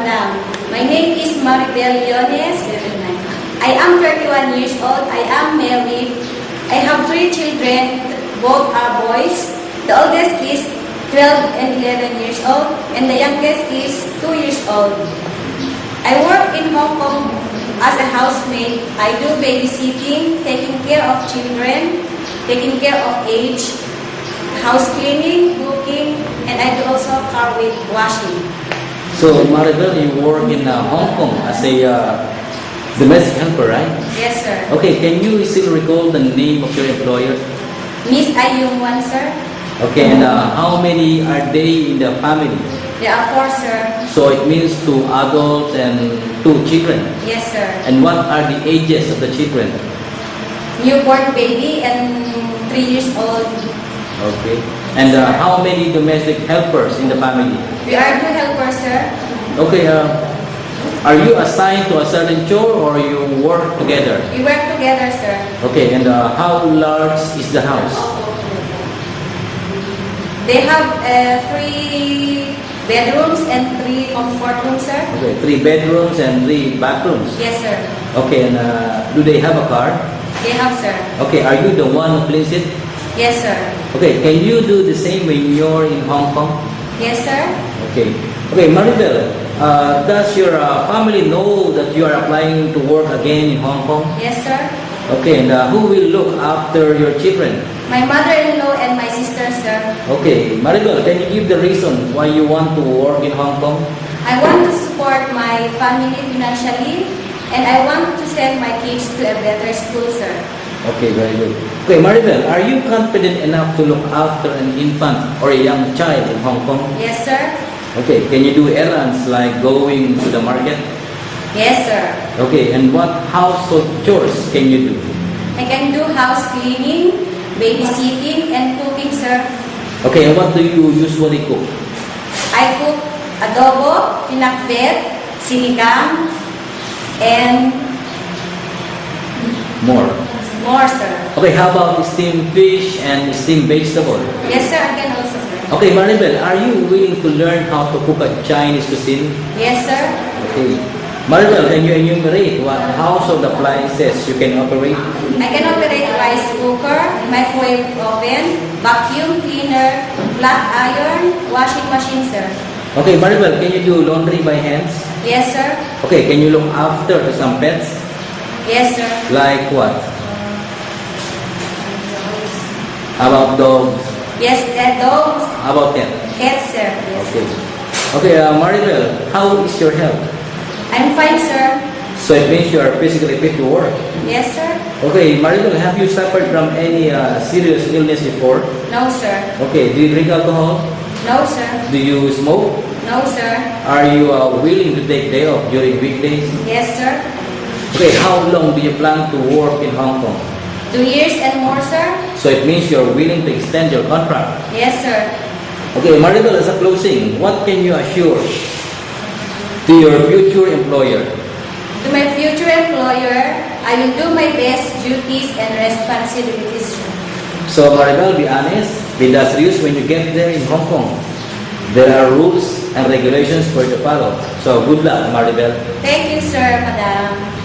madam. My name is Maribel Leones. I am 31 years old. I am married. I have 3 children. Both are boys. The oldest is 12 and 11 years old, and the youngest is 2 years old. I work in Hong Kong as a housemaid. I do babysitting, taking care of children, taking care of age, house cleaning, cooking, and I do also car with washing. So, Maribel, you work in Hong Kong as a domestic helper, right? Yes, sir. Okay, can you still recall the name of your employer? Miss Ayung Wan, sir. Okay, and how many are they in the family? There are 4, sir. So it means 2 adults and 2 children. Yes, sir. And what are the ages of the children? Newborn baby and 3 years old. Okay. And how many domestic helpers in the family? We are 2 helpers, sir. Okay, are you assigned to a certain chore or you work together? We work together, sir. Okay, and how large is the house? They have 3 bedrooms and 3 comfort rooms, sir. Okay, 3 bedrooms and 3 bathrooms. Yes, sir. Okay, and do they have a car? They have, sir. Okay, are you the one who cleans it? Yes, sir. Okay, can you do the same when you're in Hong Kong? Yes, sir. Okay. Okay, Maribel, does your family know that you are applying to work again in Hong Kong? Yes, sir. Okay, and who will look after your children? My mother-in-law and my sister, sir. Okay, Maribel, can you give the reason why you want to work in Hong Kong? I want to support my family financially, and I want to send my kids to a better school, sir. Okay, very good. Okay, Maribel, are you confident enough to look after an infant or a young child in Hong Kong? Yes, sir. Okay, can you do errands like going to the market? Yes, sir. Okay, and what household chores can you do? I can do house cleaning, babysitting, and cooking, sir. Okay, and what do you usually cook? I cook adobo, pinakbet, sinigang, and More. more, sir. Okay, how about steamed fish and steamed vegetable? Yes, sir. I can also, sir. Okay, Maribel, are you willing to learn how to cook a Chinese cuisine? Yes, sir. Okay. Maribel, can you enumerate what household appliances you can operate? I can operate rice cooker, microwave oven, vacuum cleaner, flat iron, washing machine, sir. Okay, Maribel, can you do laundry by hands? Yes, sir. Okay, can you look after some pets? Yes, sir. Like what? How about dogs? Yes, dogs, How about cat? cats, sir. Yes. Okay. Okay, Maribel, how is your health? I'm fine, sir. So it means you are physically fit to work. Yes, sir. Okay, Maribel, have you suffered from any serious illness before? No, sir. Okay, do you drink alcohol? No, sir. Do you smoke? No, sir. Are you willing to take day off during weekdays? Yes, sir. Okay, how long do you plan to work in Hong Kong? 2 years and more, sir. So it means you're willing to extend your contract. Yes, sir. Okay, Maribel, as a closing, what can you assure to your future employer? To my future employer, I will do my best duties and responsibilities, sir. So Maribel, be honest, be serious when you get there in Hong Kong. There are rules and regulations for you to follow. So good luck, Maribel. Thank you, sir, madam.